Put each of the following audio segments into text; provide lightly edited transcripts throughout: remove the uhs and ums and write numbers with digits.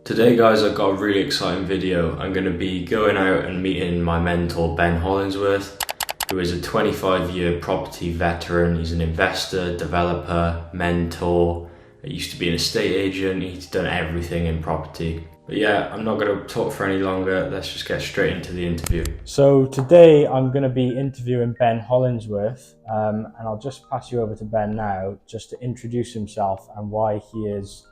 Today guys, I've got a really exciting video. I'm going to be going out and meeting my mentor Ben Hollingsworth, who is a 25-year property veteran. He's an investor, developer, mentor. He used to be an estate agent. He's done everything in property. But yeah, I'm not going to talk for any longer. Let's just get straight into the interview. So today I'm going to be interviewing Ben Hollingsworth, and I'll just pass you over to Ben now just to introduce himself and why he is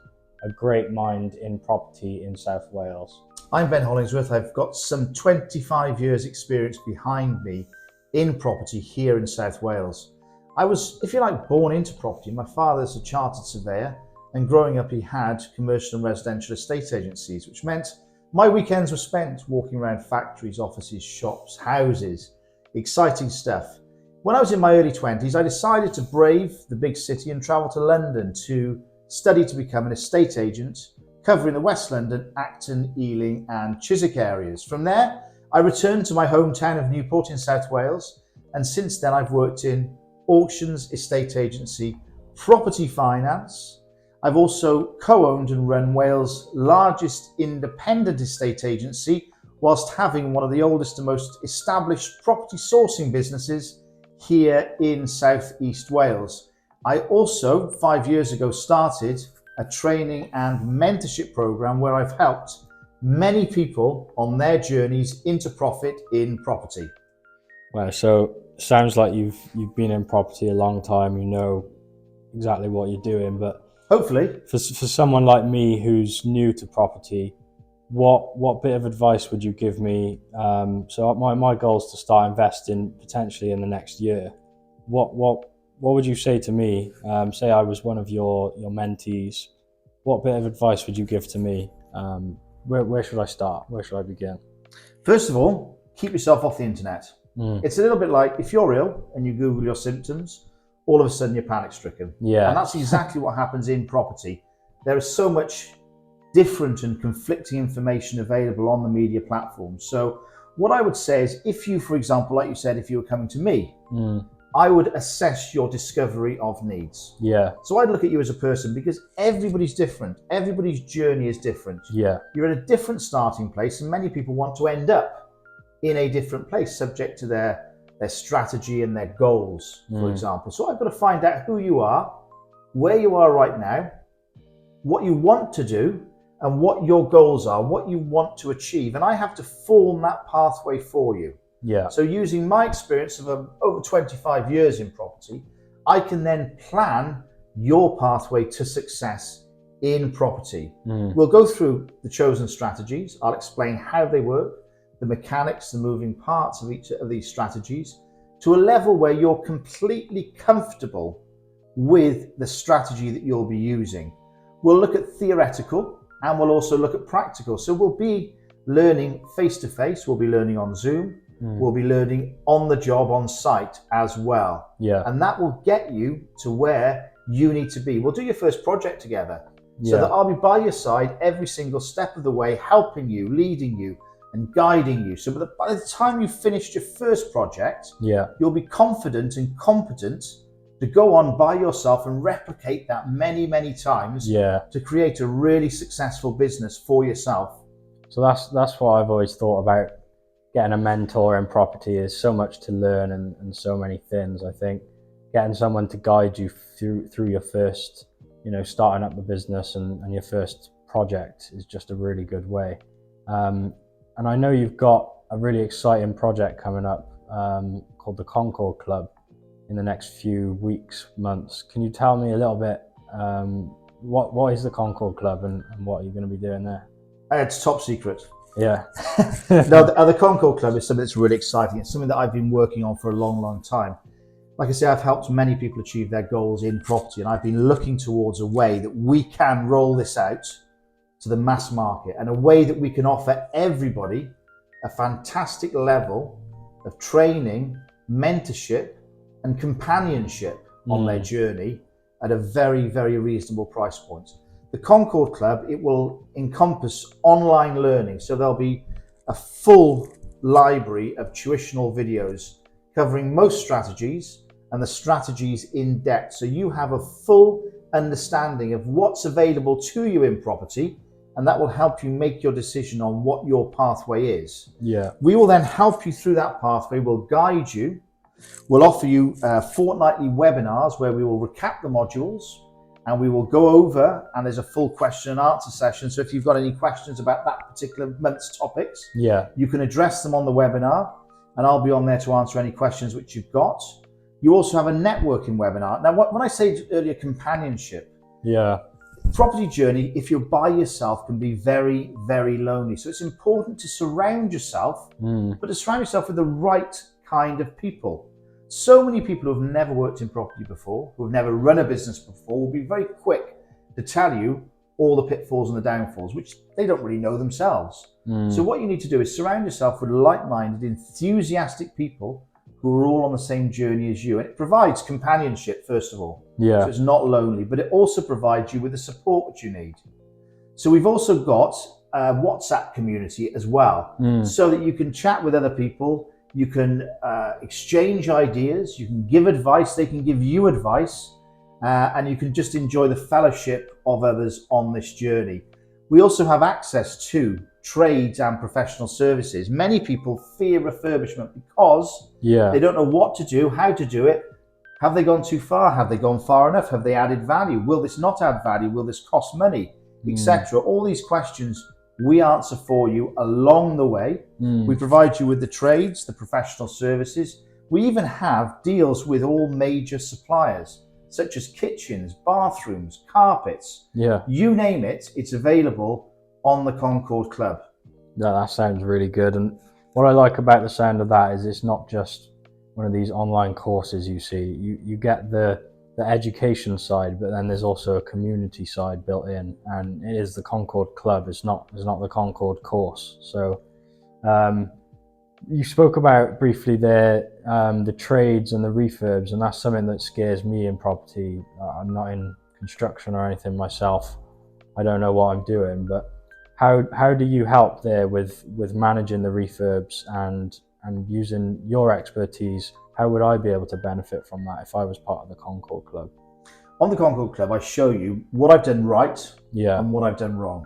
a great mind in property in South Wales. I'm Ben Hollingsworth. I've got some 25 years experience behind me in property here in South Wales. I was, if you like, born into property. My father's a chartered surveyor, and growing up he had commercial and residential estate agencies, which meant my weekends were spent walking around factories, offices, shops, houses, exciting stuff. When I was in my early 20s, I decided to brave the big city and travel to London to study to become an estate agent, covering the West London, Acton, Ealing and Chiswick areas. From there, I returned to my hometown of Newport in South Wales, and since then I've worked in auctions, estate agency, property finance. I've also co-owned and run Wales' largest independent estate agency, whilst having one of the oldest and most established property sourcing businesses here in South East Wales. I also, 5 years ago, started a training and mentorship program where I've helped many people on their journeys into profit in property. Well, so sounds like you've been in property a long time. You know exactly what you're doing, but Hopefully. for someone like me who's new to property, what bit of advice would you give me? So my goal is to start investing potentially in the next year. What would you say to me? Say I was one of your mentees. What bit of advice would you give to me? Where should I start? Where should I begin? First of all, keep yourself off the internet. It's a little bit like if you're ill and you Google your symptoms, all of a sudden you're panic stricken. Yeah. And that's exactly what happens in property. There is so much different and conflicting information available on the media platforms. So what I would say is, if you, for example, like you said, if you were coming to me, I would assess your discovery of needs. Yeah. So I'd look at you as a person, because everybody's different. Everybody's journey is different. Yeah. You're at a different starting place, and many people want to end up in a different place, subject to their strategy and their goals, for example. So I've got to find out who you are, where you are right now, what you want to do, and what your goals are, what you want to achieve. And I have to form that pathway for you. Yeah. So using my experience of over 25 years in property, I can then plan your pathway to success in property. We'll go through the chosen strategies. I'll explain how they work, the mechanics, the moving parts of each of these strategies, to a level where you're completely comfortable with the strategy that you'll be using. We'll look at theoretical and we'll also look at practical. So we'll be learning face-to-face, we'll be learning on Zoom, we'll be learning on the job, on site as well. Yeah. And that will get you to where you need to be. We'll do your first project together, so that I'll be by your side every single step of the way, helping you, leading you and guiding you. So by the time you've finished your first project, you'll be confident and competent to go on by yourself and replicate that many, many times to create a really successful business for yourself. So that's what I've always thought about getting a mentor in property. Is so much to learn and so many things. I think getting someone to guide you through your first, starting up the business and your first project is just a really good way. And I know you've got a really exciting project coming up called the Concord Club in the next few weeks, months. Can you tell me a little bit, what is the Concord Club and what are you going to be doing there? It's top secret. Yeah. No, the Concord Club is something that's really exciting. It's something that I've been working on for a long, long time. Like I say, I've helped many people achieve their goals in property, and I've been looking towards a way that we can roll this out to the mass market, and a way that we can offer everybody a fantastic level of training, mentorship and companionship on their journey at a very, very reasonable price point. The Concord Club, it will encompass online learning. So there'll be a full library of tuitional videos covering most strategies and the strategies in depth. So you have a full understanding of what's available to you in property and that will help you make your decision on what your pathway is. Yeah. We will then help you through that pathway. We'll guide you. We'll offer you fortnightly webinars where we will recap the modules and we will go over, and there's a full question and answer session. So if you've got any questions about that particular month's topics, you can address them on the webinar, and I'll be on there to answer any questions which you've got. You also have a networking webinar. Now, when I said earlier companionship, property journey, if you're by yourself, can be very, very lonely. So it's important to surround yourself, but to surround yourself with the right kind of people. So many people who have never worked in property before, who have never run a business before, will be very quick to tell you all the pitfalls and the downfalls, which they don't really know themselves. So what you need to do is surround yourself with like-minded, enthusiastic people who are all on the same journey as you. And it provides companionship, first of all. So it's not lonely, but it also provides you with the support that you need. So we've also got a WhatsApp community as well, so that you can chat with other people, you can exchange ideas, you can give advice, they can give you advice, and you can just enjoy the fellowship of others on this journey. We also have access to trades and professional services. Many people fear refurbishment because they don't know what to do, how to do it. Have they gone too far? Have they gone far enough? Have they added value? Will this not add value? Will this cost money? Etc. All these questions we answer for you along the way. We provide you with the trades, the professional services. We even have deals with all major suppliers, such as kitchens, bathrooms, carpets. You name it, it's available on the Concord Club. That sounds really good. And what I like about the sound of that is it's not just one of these online courses you see. You get the education side, but then there's also a community side built in, and it is the Concord Club. It's not the Concord course. So you spoke about briefly there the trades and the refurbs, and that's something that scares me in property. I'm not in construction or anything myself. I don't know what I'm doing, but how do you help there with managing the refurbs and using your expertise? How would I be able to benefit from that if I was part of the Concord Club? On the Concord Club, I show you what I've done right and what I've done wrong.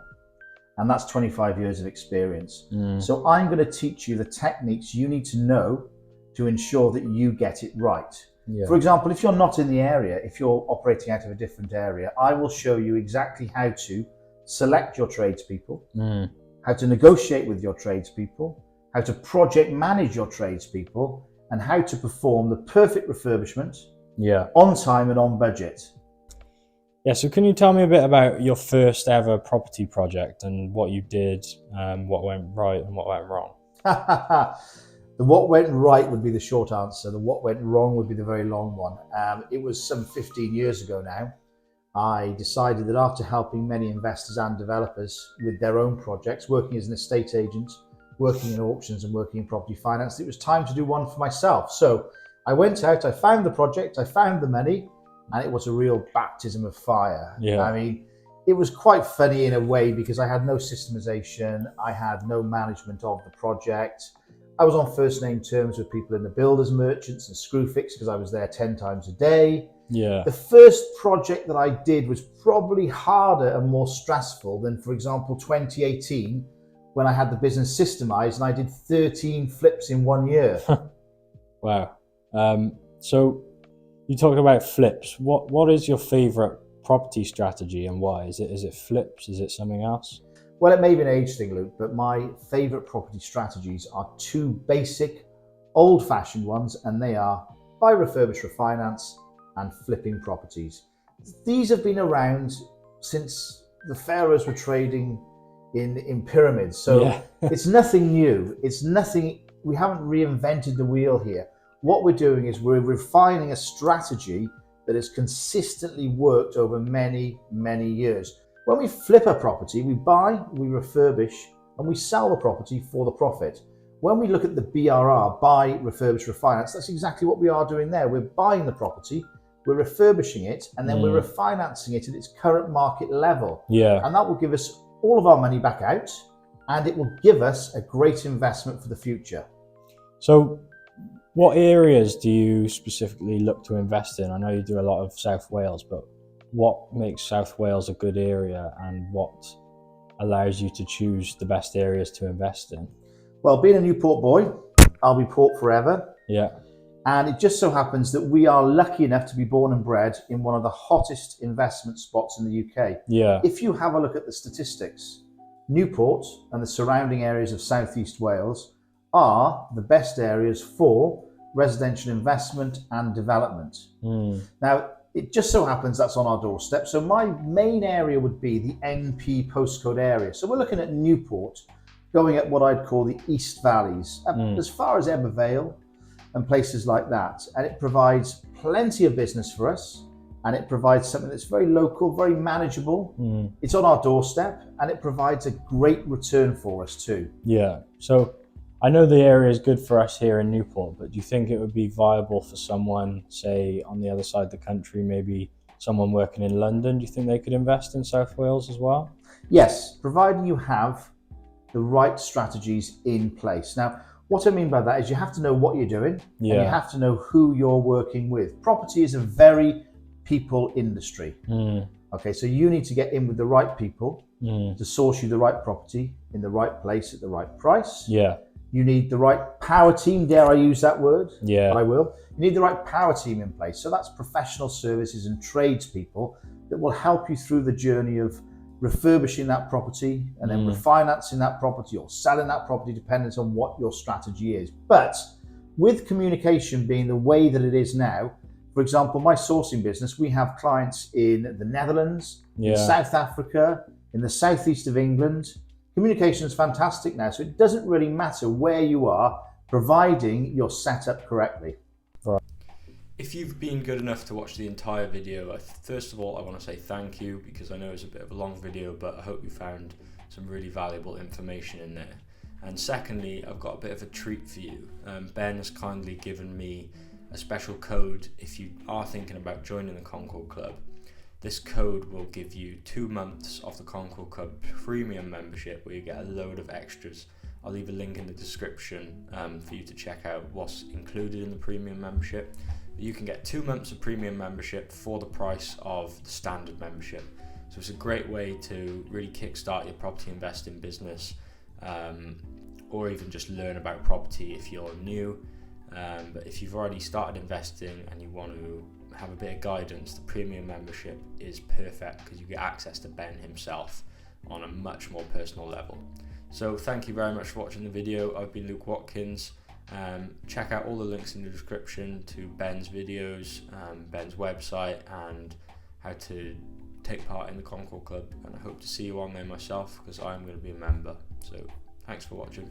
And that's 25 years of experience. So I'm going to teach you the techniques you need to know to ensure that you get it right. For example, if you're not in the area, if you're operating out of a different area, I will show you exactly how to select your tradespeople, how to negotiate with your tradespeople, how to project manage your tradespeople, and how to perform the perfect refurbishment on time and on budget. So can you tell me a bit about your first ever property project and what you did, what went right and what went wrong? The what went right would be the short answer. The what went wrong would be the very long one. It was some 15 years ago now. I decided that after helping many investors and developers with their own projects, working as an estate agent, working in auctions and working in property finance, it was time to do one for myself. So I went out, I found the project, I found the money, and it was a real baptism of fire. I mean, it was quite funny in a way because I had no systemization, I had no management of the project. I was on first name terms with people in the builders, merchants and Screwfix because I was there 10 times a day. The first project that I did was probably harder and more stressful than, for example, 2018, when I had the business systemized and I did 13 flips in 1 year. Wow. So you talked about flips. What is your favorite property strategy and why? Is it flips? Is it something else? Well, it may be an age thing, Luke, but my favorite property strategies are two basic, old-fashioned ones, and they are buy, refurbish, refinance, and flipping properties. These have been around since the pharaohs were trading in pyramids. So it's nothing new. It's nothing, we haven't reinvented the wheel here. What we're doing is we're refining a strategy that has consistently worked over many, many years. When we flip a property, we buy, we refurbish, and we sell the property for the profit. When we look at the BRR, buy, refurbish, refinance, that's exactly what we are doing there. We're buying the property, we're refurbishing it, and then we're refinancing it at its current market level. And that will give us all of our money back out, and it will give us a great investment for the future. So what areas do you specifically look to invest in? I know you do a lot of South Wales, but what makes South Wales a good area, and what allows you to choose the best areas to invest in. Well, being a Newport boy, I'll be Port forever. Yeah. And it just so happens that we are lucky enough to be born and bred in one of the hottest investment spots in the UK. Yeah. If you have a look at the statistics, Newport and the surrounding areas of southeast Wales are the best areas for residential investment and development. Now, it just so happens that's on our doorstep. So my main area would be the NP postcode area. So we're looking at Newport, going at what I'd call the East Valleys, as far as Ebbw Vale and places like that. And it provides plenty of business for us. And it provides something that's very local, very manageable. It's on our doorstep, and it provides a great return for us too. Yeah. So I know the area is good for us here in Newport, but do you think it would be viable for someone, say, on the other side of the country, maybe someone working in London? Do you think they could invest in South Wales as well? Yes, providing you have the right strategies in place. Now, what I mean by that is you have to know what you're doing, and you have to know who you're working with. Property is a very people industry. Okay, so you need to get in with the right people to source you the right property in the right place at the right price. Yeah. You need the right power team, dare I use that word? Yeah. But I will. You need the right power team in place. So that's professional services and tradespeople that will help you through the journey of refurbishing that property and then refinancing that property or selling that property, depending on what your strategy is. But with communication being the way that it is now, for example, my sourcing business, we have clients in the Netherlands, in South Africa, in the southeast of England. Communication is fantastic now, so it doesn't really matter where you are, providing you're set up correctly. Right. If you've been good enough to watch the entire video, first of all, I want to say thank you, because I know it's a bit of a long video, but I hope you found some really valuable information in there. And secondly, I've got a bit of a treat for you. Ben has kindly given me a special code if you are thinking about joining the Concord Club. This code will give you 2 months of the Concord Club premium membership, where you get a load of extras. I'll leave a link in the description for you to check out what's included in the premium membership. You can get 2 months of premium membership for the price of the standard membership. So it's a great way to really kickstart your property investing business, or even just learn about property if you're new. But if you've already started investing and you want to have a bit of guidance, the premium membership is perfect, because you get access to Ben himself on a much more personal level. So thank you very much for watching the video. I've been Luke Watkins. Check out all the links in the description to Ben's videos, Ben's website, and how to take part in the Concord Club. And I hope to see you on there myself, because I'm going to be a member. So thanks for watching.